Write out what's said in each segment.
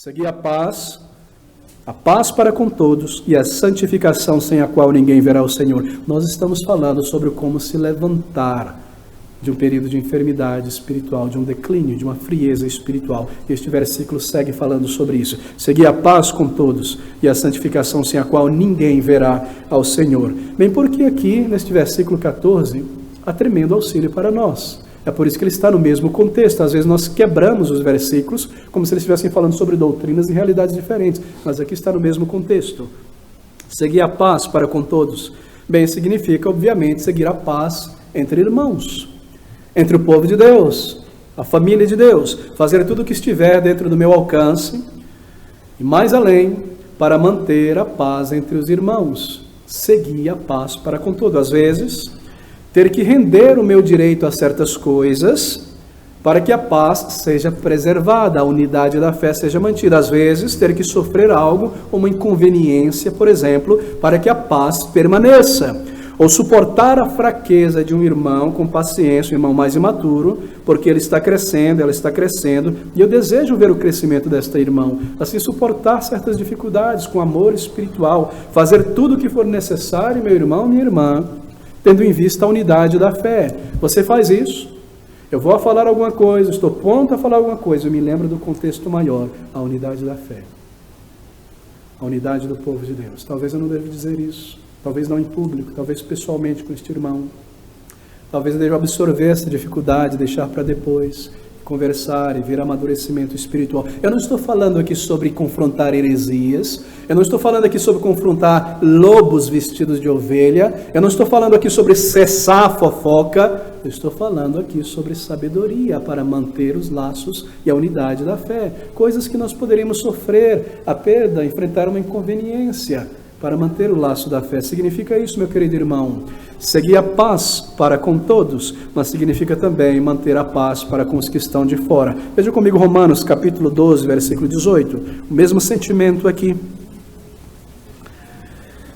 Segui a paz para com todos e a santificação sem a qual ninguém verá o Senhor. Nós estamos falando sobre como se levantar de um período de enfermidade espiritual, de um declínio, de uma frieza espiritual. Este versículo segue falando sobre isso. Segui a paz com todos e a santificação sem a qual ninguém verá ao Senhor. Bem, porque aqui, neste versículo 14, há tremendo auxílio para nós. É por isso que ele está no mesmo contexto. Às vezes nós quebramos os versículos como se eles estivessem falando sobre doutrinas e realidades diferentes. Mas aqui está no mesmo contexto. Seguir a paz para com todos. Bem, significa, obviamente, seguir a paz entre irmãos. Entre o povo de Deus, a família de Deus. Fazer tudo o que estiver dentro do meu alcance e mais além para manter a paz entre os irmãos. Seguir a paz para com todos. Às vezes ter que render o meu direito a certas coisas para que a paz seja preservada, a unidade da fé seja mantida. Às vezes, ter que sofrer algo, uma inconveniência, por exemplo, para que a paz permaneça. Ou suportar a fraqueza de um irmão com paciência, um irmão mais imaturo, porque ele está crescendo, ela está crescendo, e eu desejo ver o crescimento desta irmã. Assim, suportar certas dificuldades com amor espiritual, fazer tudo o que for necessário, meu irmão, minha irmã, tendo em vista a unidade da fé. Você faz isso, eu vou falar alguma coisa, estou pronto a falar alguma coisa, eu me lembro do contexto maior, a unidade da fé, a unidade do povo de Deus. Talvez eu não deva dizer isso, talvez não em público, talvez pessoalmente com este irmão, talvez eu deva absorver essa dificuldade, deixar para depois, conversar e ver amadurecimento espiritual. Eu não estou falando aqui sobre confrontar heresias, eu não estou falando aqui sobre confrontar lobos vestidos de ovelha, eu não estou falando aqui sobre cessar a fofoca, eu estou falando aqui sobre sabedoria para manter os laços e a unidade da fé. Coisas que nós poderíamos sofrer, a perda, enfrentar uma inconveniência para manter o laço da fé. Significa isso, meu querido irmão. Seguir a paz para com todos, mas significa também manter a paz para com os que estão de fora. Veja comigo Romanos capítulo 12, versículo 18. O mesmo sentimento aqui.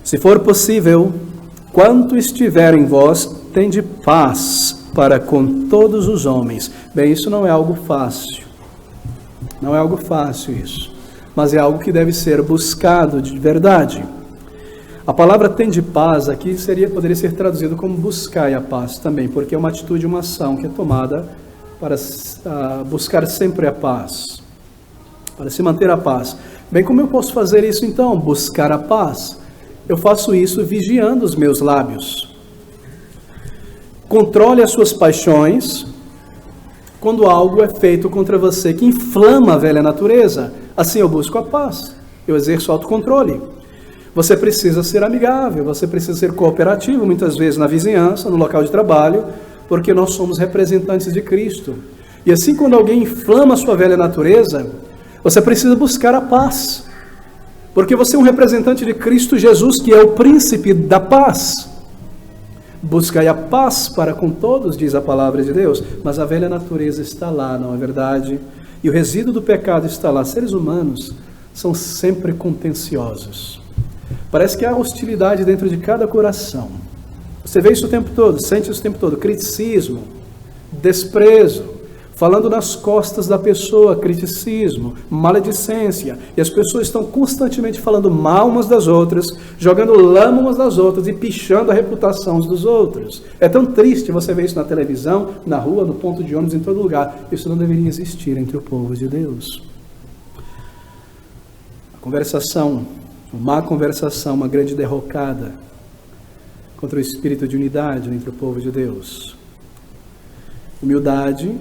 Se for possível, quanto estiver em vós, tende paz para com todos os homens. Bem, isso não é algo fácil. Não é algo fácil isso. Mas é algo que deve ser buscado de verdade. A palavra tende paz aqui poderia ser traduzido como buscai a paz também, porque é uma atitude, uma ação que é tomada para buscar sempre a paz, para se manter a paz. Bem, como eu posso fazer isso então? Buscar a paz. Eu faço isso vigiando os meus lábios. Controle as suas paixões quando algo é feito contra você que inflama a velha natureza. Assim eu busco a paz, eu exerço autocontrole. Você precisa ser amigável, você precisa ser cooperativo, muitas vezes na vizinhança, no local de trabalho, porque nós somos representantes de Cristo. E assim, quando alguém inflama a sua velha natureza, você precisa buscar a paz, porque você é um representante de Cristo Jesus, que é o príncipe da paz. Buscai a paz para com todos, diz a palavra de Deus, mas a velha natureza está lá, não é verdade? E o resíduo do pecado está lá. Seres humanos são sempre contenciosos. Parece que há hostilidade dentro de cada coração. Você vê isso o tempo todo, sente isso o tempo todo. Criticismo, desprezo, falando nas costas da pessoa, criticismo, maledicência. E as pessoas estão constantemente falando mal umas das outras, jogando lama umas das outras e pichando a reputação uns dos outros. É tão triste você ver isso na televisão, na rua, no ponto de ônibus, em todo lugar. Isso não deveria existir entre o povo de Deus. A conversação, uma má conversação, uma grande derrocada contra o espírito de unidade entre o povo de Deus. Humildade,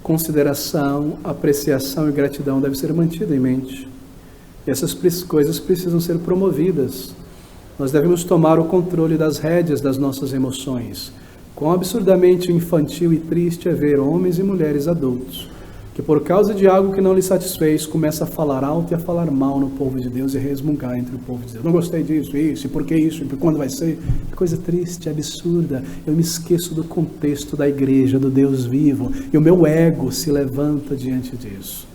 consideração, apreciação e gratidão devem ser mantidas em mente. E essas coisas precisam ser promovidas. Nós devemos tomar o controle das rédeas das nossas emoções. Quão absurdamente infantil e triste é ver homens e mulheres adultos que por causa de algo que não lhe satisfez, começa a falar alto e a falar mal no povo de Deus e resmungar entre o povo de Deus. Não gostei disso, isso, e por que isso, e quando vai ser? Que coisa triste, absurda. Eu me esqueço do contexto da igreja, do Deus vivo, e o meu ego se levanta diante disso.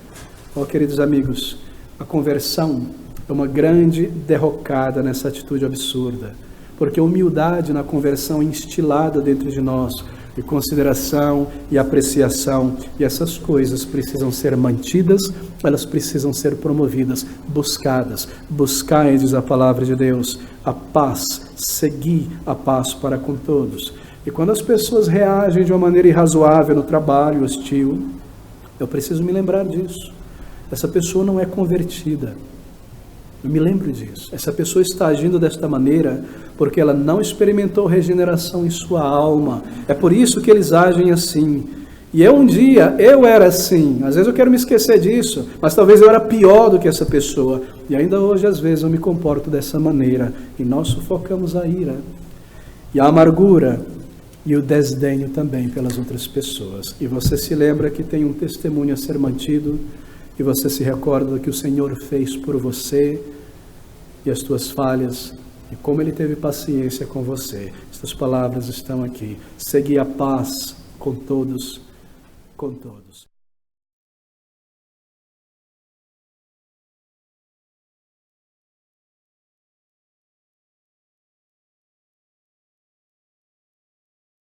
Ó, queridos amigos, a conversão é uma grande derrocada nessa atitude absurda, porque a humildade na conversão instilada dentro de nós e consideração e apreciação, e essas coisas precisam ser mantidas, elas precisam ser promovidas, buscadas. Buscai, diz a palavra de Deus, a paz, segui a paz para com todos. E quando as pessoas reagem de uma maneira irrazoável no trabalho, hostil, eu preciso me lembrar disso. Essa pessoa não é convertida. Eu me lembro disso. Essa pessoa está agindo desta maneira porque ela não experimentou regeneração em sua alma. É por isso que eles agem assim. E um dia eu era assim. Às vezes eu quero me esquecer disso, mas talvez eu era pior do que essa pessoa. E ainda hoje, às vezes, eu me comporto dessa maneira. E nós sufocamos a ira e a amargura e o desdenho também pelas outras pessoas. E você se lembra que tem um testemunho a ser mantido, e você se recorda do que o Senhor fez por você e as tuas falhas, e como Ele teve paciência com você. Estas palavras estão aqui. Segui a paz com todos, com todos.